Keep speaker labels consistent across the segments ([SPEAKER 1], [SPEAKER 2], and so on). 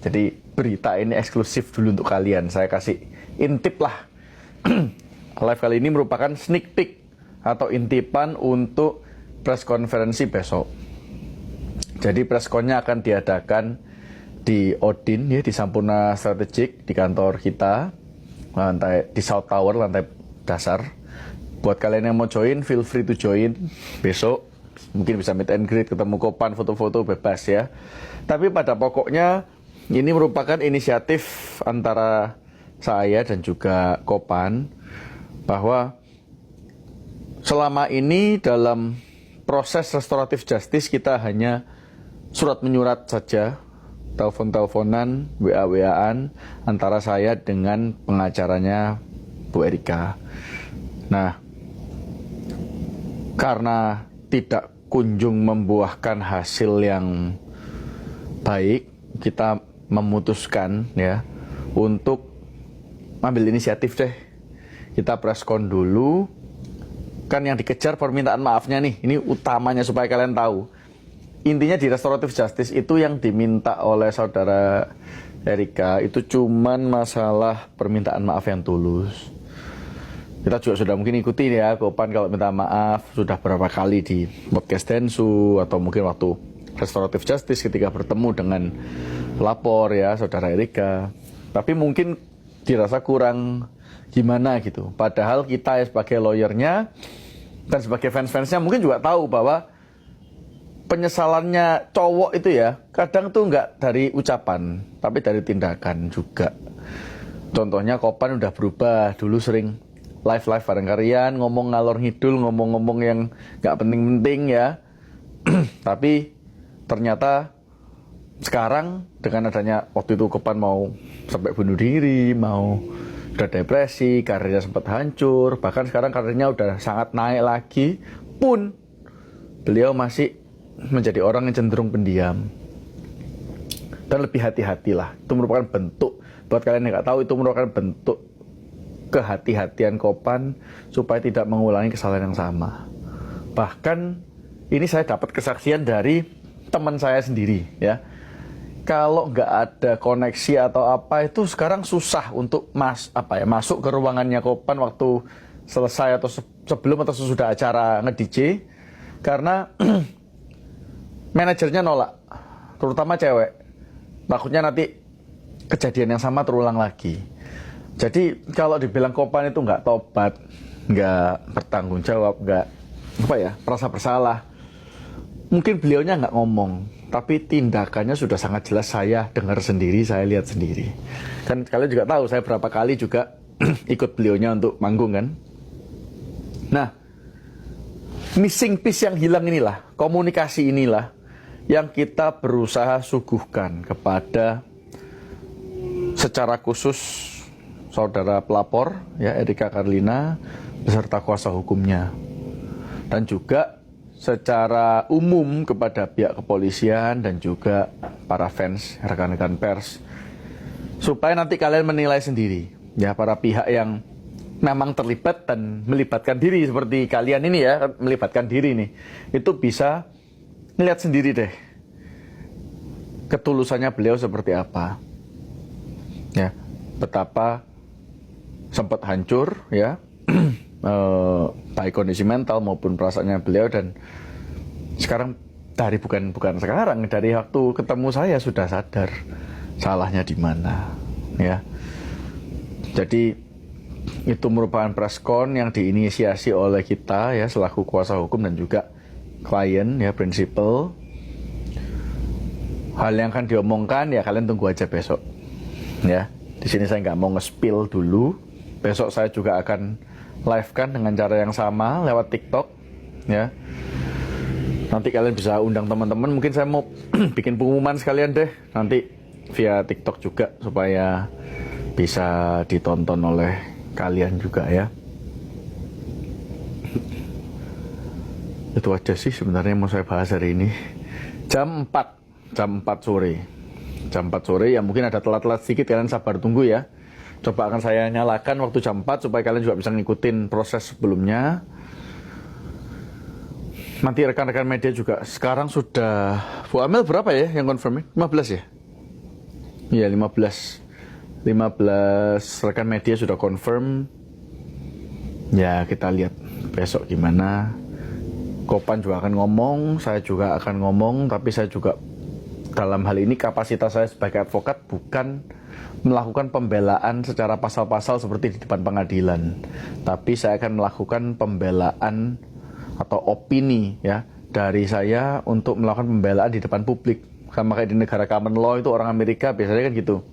[SPEAKER 1] Jadi berita ini eksklusif dulu untuk kalian. Saya kasih intip lah. Live kali ini merupakan sneak peek atau intipan untuk press konferensi besok. Jadi press con-nya akan diadakan di Odin ya, di Sampurna Strategik, di kantor kita, lantai di South Tower, lantai dasar. Buat kalian yang mau join, feel free to join besok. Mungkin bisa meet and greet, ketemu Kopan, foto-foto bebas ya. Tapi pada pokoknya ini merupakan inisiatif antara saya dan juga Kopan, bahwa selama ini dalam proses restoratif justice kita hanya surat menyurat saja, telepon-teleponan, WA-WA-an antara saya dengan pengacaranya Bu Erika. Nah, karena tidak kunjung membuahkan hasil yang baik, kita memutuskan ya untuk ambil inisiatif deh. Kita preskon dulu. Kan yang dikejar permintaan maafnya nih. Ini utamanya supaya kalian tahu. Intinya di restoratif justice itu yang diminta oleh saudara Erika itu cuman masalah permintaan maaf yang tulus. Kita juga sudah mungkin ikuti ya, Kopan kalau minta maaf sudah berapa kali di podcast Densu, atau mungkin waktu restoratif justice ketika bertemu dengan pelapor ya, saudara Erika. Tapi mungkin dirasa kurang gimana gitu. Padahal kita sebagai lawyernya dan sebagai fans-fansnya mungkin juga tahu bahwa penyesalannya cowok itu ya kadang tuh nggak dari ucapan, tapi dari tindakan juga. Contohnya Kopan udah berubah, dulu sering live bareng kalian, ngomong ngalor ngidul, ngomong-ngomong yang nggak penting-penting ya. Tapi ternyata sekarang dengan adanya waktu itu Kopan mau sampai bunuh diri, mau udah depresi, karirnya sempat hancur, bahkan sekarang karirnya udah sangat naik lagi, pun beliau masih menjadi orang yang cenderung pendiam dan lebih hati-hatilah. Itu merupakan bentuk, buat kalian yang nggak tahu, itu merupakan bentuk kehati-hatian Kopan supaya tidak mengulangi kesalahan yang sama. Bahkan ini saya dapat kesaksian dari teman saya sendiri ya. Kalau nggak ada koneksi atau apa itu sekarang susah untuk masuk ke ruangannya Kopan waktu selesai atau sebelum atau sesudah acara nge-DJ, karena manajernya nolak, terutama cewek. Takutnya nanti kejadian yang sama terulang lagi. Jadi kalau dibilang Kopan itu nggak tobat, nggak bertanggung jawab, nggak merasa bersalah, mungkin beliaunya nggak ngomong, tapi tindakannya sudah sangat jelas. Saya dengar sendiri, saya lihat sendiri. Kan kalian juga tahu saya berapa kali juga ikut beliaunya untuk manggung kan. Nah, missing piece yang hilang inilah, komunikasi inilah yang kita berusaha suguhkan kepada secara khusus saudara pelapor ya, Erika Carlina beserta kuasa hukumnya, dan juga secara umum kepada pihak kepolisian dan juga para fans, rekan-rekan pers, supaya nanti kalian menilai sendiri ya, para pihak yang memang terlibat dan melibatkan diri seperti kalian ini ya, melibatkan diri nih, itu bisa melihat sendiri deh ketulusannya beliau seperti apa ya, betapa sempat hancur ya baik kondisi mental maupun perasaannya beliau, dan sekarang bukan sekarang, dari waktu ketemu saya sudah sadar salahnya di mana ya. Jadi itu merupakan preskon yang diinisiasi oleh kita ya selaku kuasa hukum dan juga klien ya, prinsipal. Hal yang akan diomongkan ya kalian tunggu aja besok ya. Di sini saya nggak mau nge-spill dulu. Besok saya juga akan live kan dengan cara yang sama lewat TikTok ya. Nanti kalian bisa undang teman-teman. Mungkin saya mau bikin pengumuman sekalian deh nanti via TikTok juga supaya bisa ditonton oleh kalian juga ya. Itu aja sih sebenarnya mau saya bahas hari ini. Jam 4 sore. Jam 4 sore ya, mungkin ada telat-telat sedikit, kalian sabar tunggu ya. Coba akan saya nyalakan waktu jam 4 supaya kalian juga bisa ngikutin proses sebelumnya. Nanti rekan-rekan media juga sekarang sudah, Bu Amel berapa ya yang confirm? 15 ya? Ya 15 rekan media sudah confirm. Ya kita lihat besok gimana. Kopan juga akan ngomong, saya juga akan ngomong, tapi saya juga dalam hal ini kapasitas saya sebagai advokat bukan melakukan pembelaan secara pasal-pasal seperti di depan pengadilan, tapi saya akan melakukan pembelaan atau opini ya dari saya untuk melakukan pembelaan di depan publik. Sama kayak di negara common law itu orang Amerika biasanya kan gitu.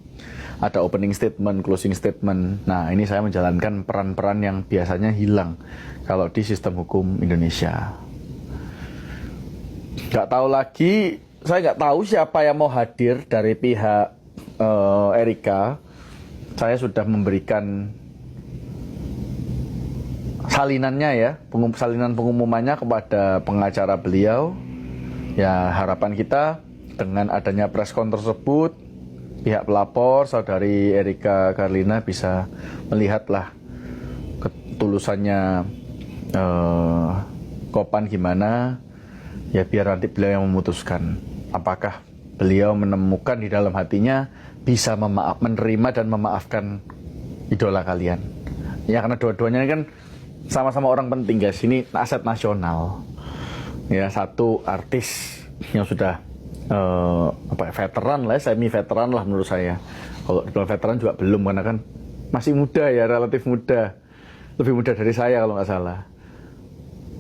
[SPEAKER 1] Ada opening statement, closing statement. Nah, ini saya menjalankan peran-peran yang biasanya hilang kalau di sistem hukum Indonesia. Nggak tahu lagi, saya nggak tahu siapa yang mau hadir dari pihak Erika. Saya sudah memberikan salinannya ya, salinan pengumumannya kepada pengacara beliau. Ya, harapan kita dengan adanya press con tersebut, pihak pelapor, saudari Erika Karlina bisa melihatlah ketulusannya Kopan gimana, ya biar nanti beliau yang memutuskan apakah beliau menemukan di dalam hatinya bisa menerima dan memaafkan idola kalian. Ya karena dua-duanya kan sama-sama orang penting guys, ini aset nasional. Ya satu artis yang sudah veteran lah, semi veteran lah menurut saya. Kalau dibilang veteran juga belum karena kan masih muda ya, relatif muda, lebih muda dari saya kalau nggak salah.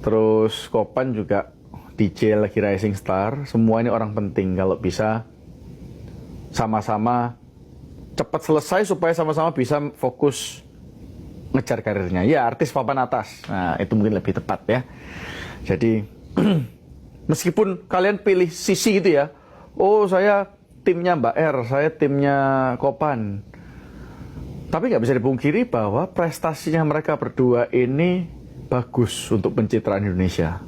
[SPEAKER 1] Terus Kopan juga DJ lagi rising star, semua ini orang penting. Kalau bisa sama-sama cepat selesai supaya sama-sama bisa fokus ngejar karirnya. Ya artis papan atas, nah itu mungkin lebih tepat ya. Jadi meskipun kalian pilih sisi gitu ya, oh saya timnya Mbak R, saya timnya Kopan, tapi nggak bisa dipungkiri bahwa prestasinya mereka berdua ini bagus untuk pencitraan Indonesia.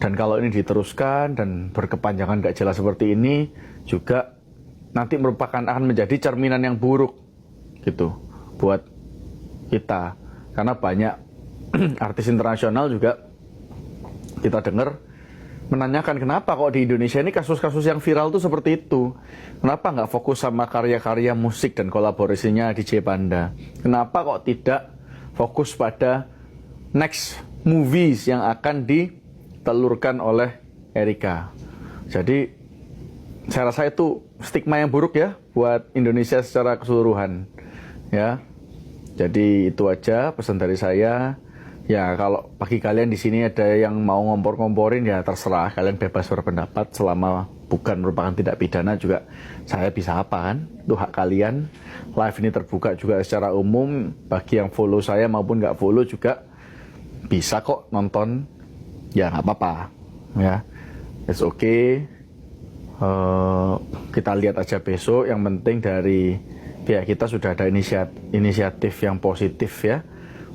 [SPEAKER 1] Dan kalau ini diteruskan dan berkepanjangan nggak jelas seperti ini, juga nanti merupakan akan menjadi cerminan yang buruk gitu buat kita. Karena banyak artis internasional juga kita dengar menanyakan kenapa kok di Indonesia ini kasus-kasus yang viral tuh seperti itu. Kenapa nggak fokus sama karya-karya musik dan kolaborasinya DJ Panda? Kenapa kok tidak fokus pada next movies yang akan ditelurkan oleh Erika? Jadi saya rasa itu stigma yang buruk ya buat Indonesia secara keseluruhan. Ya, jadi itu aja pesan dari saya. Ya kalau bagi kalian di sini ada yang mau ngompor-ngomporin ya terserah, kalian bebas berpendapat selama bukan merupakan tindak pidana juga. Saya bisa apa kan? Itu hak kalian. Live ini terbuka juga secara umum bagi yang follow saya maupun nggak follow juga bisa kok nonton. Ya nggak apa-apa. Ya, it's okay. Kita lihat aja besok. Yang penting dari pihak kita sudah ada inisiatif yang positif ya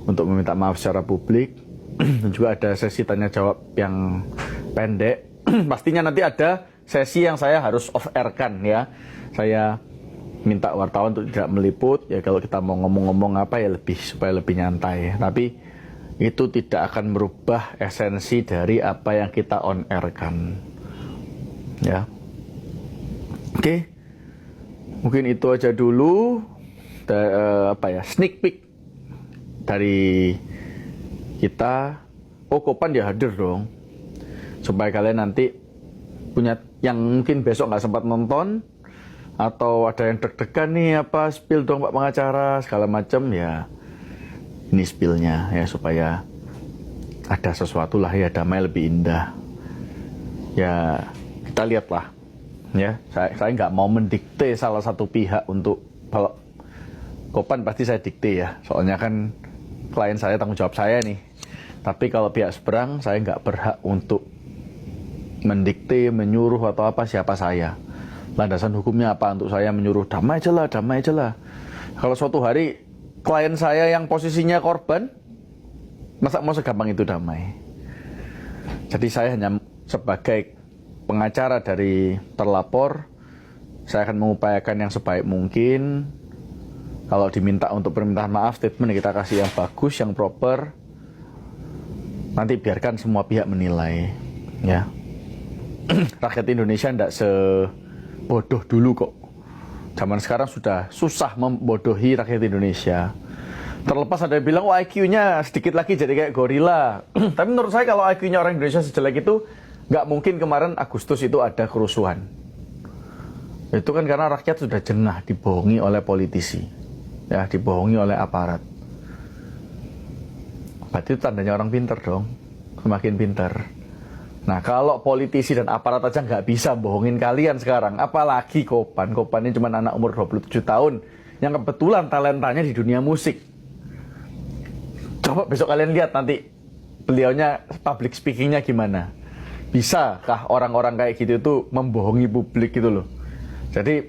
[SPEAKER 1] untuk meminta maaf secara publik. Dan juga ada sesi tanya jawab yang pendek. Pastinya nanti ada sesi yang saya harus off air kan ya. Saya minta wartawan untuk tidak meliput ya, kalau kita mau ngomong-ngomong apa ya supaya lebih nyantai. Tapi itu tidak akan merubah esensi dari apa yang kita on air kan. Ya. Oke. Mungkin itu aja dulu sneak peek dari kita. Oh, Kopan dia hadir dong, supaya kalian nanti punya yang mungkin besok nggak sempat nonton atau ada yang deg-degan nih, apa spill dong Pak pengacara segala macam ya, ini spillnya ya supaya ada sesuatu lah ya, damai lebih indah ya. Kita lihatlah ya, saya nggak mau mendikte salah satu pihak. Untuk kalau Kopan pasti saya dikte ya, soalnya kan klien saya, tanggung jawab saya nih. Tapi kalau pihak seberang, saya nggak berhak untuk mendikte, menyuruh atau apa siapa saya. Landasan hukumnya apa untuk saya menyuruh damai aja lah, damai aja lah. Kalau suatu hari klien saya yang posisinya korban, masa mau segampang itu damai? Jadi saya hanya sebagai pengacara dari terlapor, saya akan mengupayakan yang sebaik mungkin. Kalau diminta untuk permintaan maaf, statement kita kasih yang bagus, yang proper. Nanti biarkan semua pihak menilai ya. Rakyat Indonesia tidak sebodoh dulu kok. Zaman sekarang sudah susah membodohi rakyat Indonesia. Terlepas ada yang bilang, wah IQ-nya sedikit lagi jadi kayak gorila. Tapi menurut saya kalau IQ-nya orang Indonesia sejelek itu, nggak mungkin kemarin Agustus itu ada kerusuhan. Itu kan karena rakyat sudah jengah dibohongi oleh politisi. Ya, dibohongi oleh aparat. Berarti itu tandanya orang pinter dong. Semakin pinter. Nah, kalau politisi dan aparat aja nggak bisa bohongin kalian sekarang, apalagi Kopan. Kopan ini cuma anak umur 27 tahun yang kebetulan talentanya di dunia musik. Coba besok kalian lihat nanti beliaunya public speakingnya gimana. Bisakah orang-orang kayak gitu itu membohongi publik gitu loh. Jadi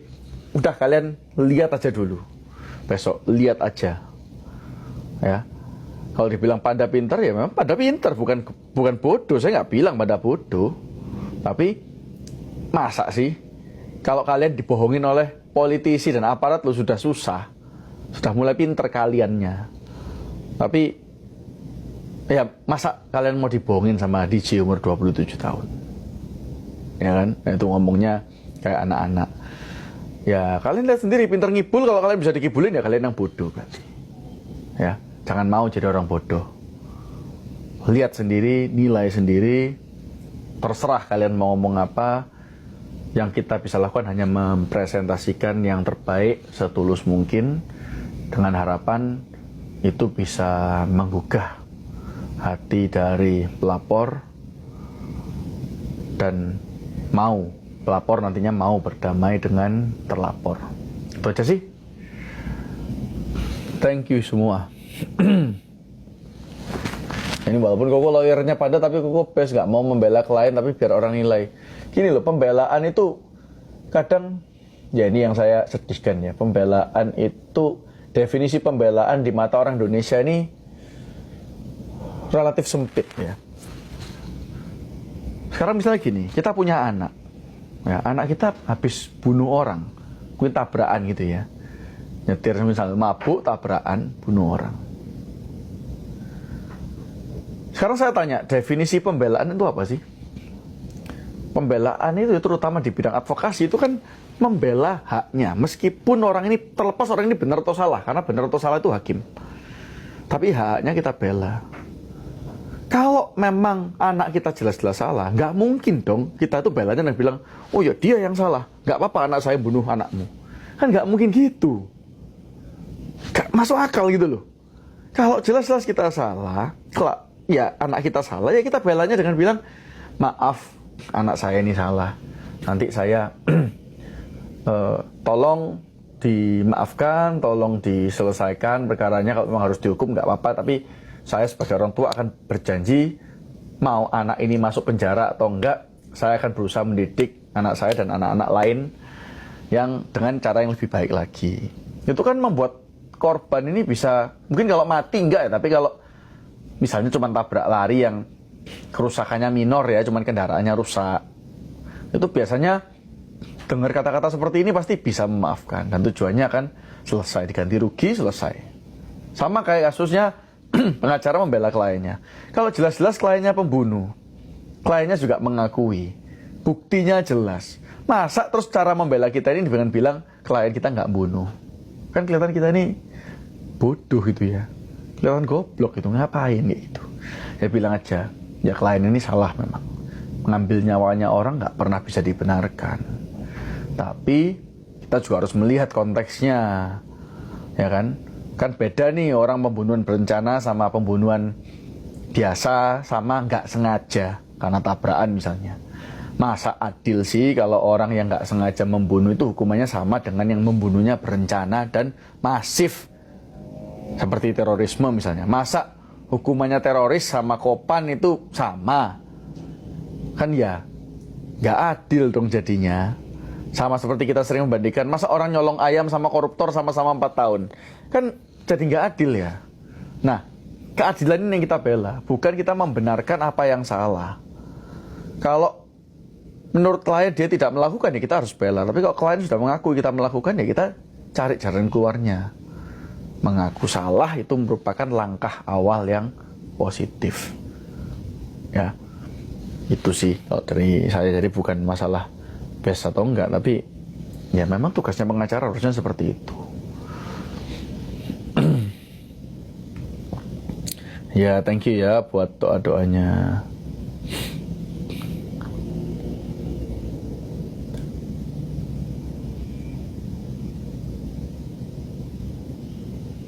[SPEAKER 1] udah kalian lihat aja dulu. Besok lihat aja. Ya. Kalau dibilang pada pinter ya memang pada pinter, bukan bodoh. Saya nggak bilang pada bodoh. Tapi masa sih kalau kalian dibohongin oleh politisi dan aparat lo sudah susah, sudah mulai pinter kaliannya. Tapi ya masa kalian mau dibohongin sama DJ umur 27 tahun? Ya kan? Nah, itu ngomongnya kayak anak-anak. Ya kalian lihat sendiri pinter ngibul, kalau kalian bisa dikibulin ya kalian yang bodoh berarti. Ya. Jangan mau jadi orang bodoh. Lihat sendiri, nilai sendiri. Terserah kalian mau ngomong apa. Yang kita bisa lakukan hanya mempresentasikan yang terbaik setulus mungkin. Dengan harapan itu bisa menggugah hati dari pelapor. Dan pelapor nantinya mau berdamai dengan terlapor. Itu aja sih. Thank you semua. Ini walaupun koko lawyernya pada, tapi koko best gak mau membela klien, tapi biar orang nilai. Gini loh, pembelaan itu kadang, ya ini yang saya sedihkan ya, pembelaan itu, definisi pembelaan di mata orang Indonesia ini relatif sempit ya. Sekarang misalnya gini, kita punya anak, ya, anak kita habis bunuh orang, mungkin tabrakan gitu ya, nyetir misalnya mabuk, tabrakan, bunuh orang. Sekarang saya tanya, definisi pembelaan itu apa sih? Pembelaan itu terutama di bidang advokasi itu kan membela haknya. Meskipun orang ini, terlepas orang ini benar atau salah. Karena benar atau salah itu hakim. Tapi haknya kita bela. Kalau memang anak kita jelas-jelas salah, nggak mungkin dong kita itu belanya dan bilang, oh ya dia yang salah. Nggak apa-apa anak saya bunuh anakmu. Kan nggak mungkin gitu. Nggak masuk akal gitu loh. Kalau jelas-jelas kita salah, ya anak kita salah, ya kita belanya dengan bilang, maaf anak saya ini salah, nanti saya tolong dimaafkan, tolong diselesaikan perkaranya, kalau memang harus dihukum nggak apa-apa, tapi saya sebagai orang tua akan berjanji mau anak ini masuk penjara atau enggak, saya akan berusaha mendidik anak saya dan anak-anak lain yang dengan cara yang lebih baik lagi. Itu kan membuat korban ini bisa, mungkin kalau mati enggak ya, tapi kalau misalnya cuma tabrak lari yang kerusakannya minor ya, cuma kendaraannya rusak, itu biasanya dengar kata-kata seperti ini pasti bisa memaafkan. Dan tujuannya kan selesai, diganti rugi, selesai. Sama kayak kasusnya pengacara membela kliennya. Kalau jelas-jelas kliennya pembunuh, kliennya juga mengakui, buktinya jelas. Masa terus cara membela kita ini dengan bilang klien kita nggak bunuh? Kan kelihatan kita ini bodoh gitu ya. Kelihatan goblok itu, ngapain gitu. Ya bilang aja, ya klien ini salah memang. Mengambil nyawanya orang nggak pernah bisa dibenarkan. Tapi kita juga harus melihat konteksnya. Ya kan? Kan beda nih orang pembunuhan berencana sama pembunuhan biasa sama nggak sengaja karena tabrakan misalnya. Masa adil sih kalau orang yang nggak sengaja membunuh itu hukumannya sama dengan yang membunuhnya berencana dan masif. Seperti terorisme misalnya. Masa hukumannya teroris sama kopan itu sama? Kan ya nggak adil dong jadinya. Sama seperti kita sering membandingkan, masa orang nyolong ayam sama koruptor sama-sama 4 tahun? Kan jadi nggak adil ya. Nah, keadilan ini yang kita bela. Bukan kita membenarkan apa yang salah. Kalau menurut klien dia tidak melakukan, ya kita harus bela. Tapi kalau klien sudah mengaku kita melakukan, ya kita cari jalan keluarnya. Mengaku salah itu merupakan langkah awal yang positif. Ya, itu sih kalau dari saya. Jadi bukan masalah best atau enggak, tapi Ya memang tugasnya pengacara harusnya seperti itu. Ya thank you ya buat doa-doanya.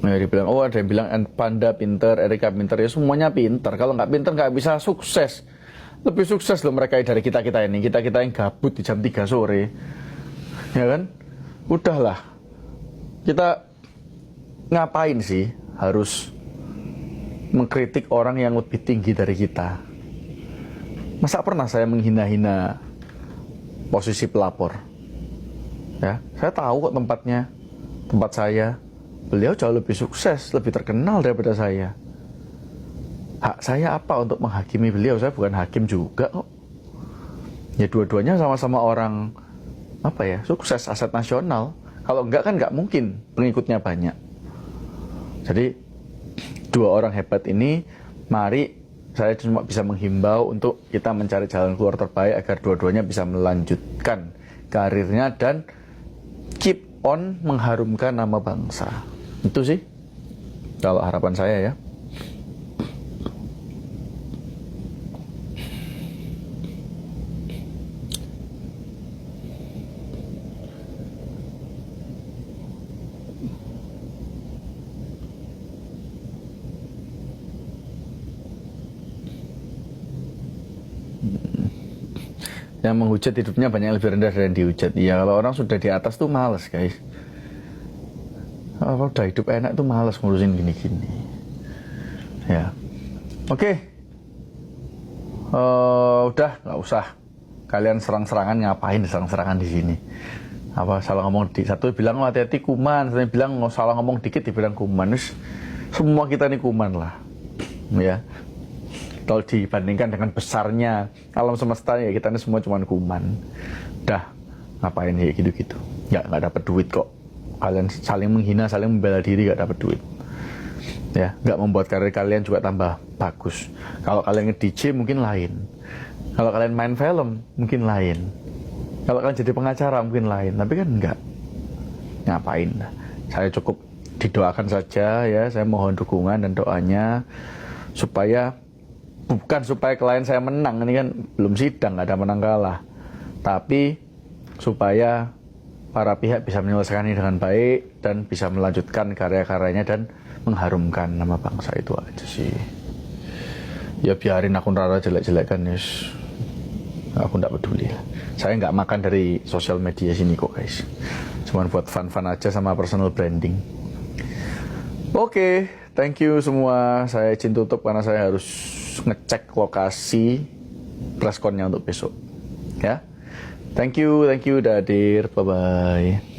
[SPEAKER 1] Nah, dibilang, oh ada yang bilang Panda pinter, Erika pinter, ya semuanya pinter. Kalau nggak pinter nggak bisa sukses. Lebih sukses loh mereka dari kita-kita ini. Kita-kita yang gabut di jam 3 sore. Ya kan? Udahlah. Kita ngapain sih harus mengkritik orang yang lebih tinggi dari kita? Masa pernah saya menghina-hina posisi pelapor? Ya, saya tahu kok tempatnya, tempat saya. Beliau jauh lebih sukses, lebih terkenal daripada saya. Hak saya apa untuk menghakimi beliau? Saya bukan hakim juga kok. Ya dua-duanya sama-sama orang apa ya, sukses, aset nasional. Kalau enggak kan enggak mungkin pengikutnya banyak. Jadi dua orang hebat ini, mari saya cuma bisa menghimbau untuk kita mencari jalan keluar terbaik agar dua-duanya bisa melanjutkan karirnya dan keep on mengharumkan nama bangsa. Itu sih kalau harapan saya ya. Yang menghujat hidupnya banyak yang lebih rendah dari yang dihujat. Iya, kalau orang sudah di atas tuh males guys. Kalau udah hidup enak tuh males ngurusin gini-gini. Ya, oke. Udah nggak usah kalian serang-serangan, ngapain serang-serangan di sini? Apa salah ngomong di satu bilang oh, hati-hati kuman, satu bilang nggak salah ngomong dikit dibilang kuman. Terus semua kita ini kuman lah, ya. Kalau dibandingkan dengan besarnya alam semesta ya kita ini semua cuma kuman. Dah ngapain ya gitu-gitu? Nggak dapat duit kok. Kalian saling menghina, saling membela diri nggak dapat duit. Ya, nggak membuat karir kalian juga tambah bagus. Kalau kalian nge-DJ mungkin lain. Kalau kalian main film mungkin lain. Kalau kalian jadi pengacara mungkin lain. Tapi kan enggak. Ngapain? Saya cukup didoakan saja ya. Saya mohon dukungan dan doanya supaya bukan supaya klien saya menang, ini kan belum sidang, nggak ada menang kalah. Tapi supaya para pihak bisa menyelesaikan ini dengan baik dan bisa melanjutkan karya-karyanya dan mengharumkan nama bangsa. Itu aja sih. Ya biarin akun Rara jelek-jelekan yes. Aku nggak peduli. Saya nggak makan dari sosial media sini kok guys. Cuman buat fun-fun aja sama personal branding. Oke, thank you semua. Saya izin tutup karena saya harus ngecek lokasi press con-nya untuk besok. Ya, thank you, udah hadir, bye bye.